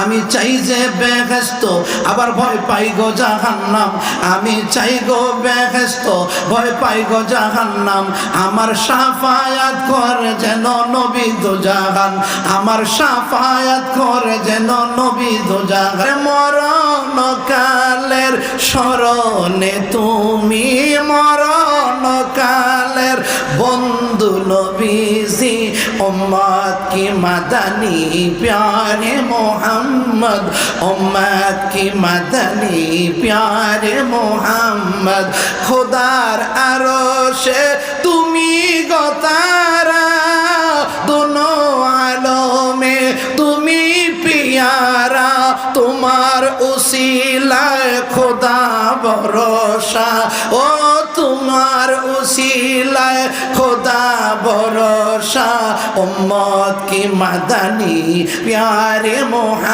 আমি চাই যে বেহেশত, আবার ভয় পাই গো জাহান্নাম। আমি চাই গো বেহেশত, ভয় পাই গো জাহান্নাম। আমার শাফায়াত করে যেন নবী দোজাহান, আমার শাফায়াত করে যেন নবী দোজাহান। মরণ কালের স্মরণে তুমি, মরণ কালের বন্ধু নবীজি, উম্মত কি মাদানী প্যারে মোহাম্মদ, উম্মত কি মাদানী প্যারে মোহাম্মদ। খোদার আরশে তুমি গো তারা, দোনো আলমে তুমি পিয়ারা। তোমার উসিলায় খোদা ভরসা, ও তোমার উসিলায় খোদা ভরসা। উম্মত কি মাদানী প্যারে মোহাম্মদ।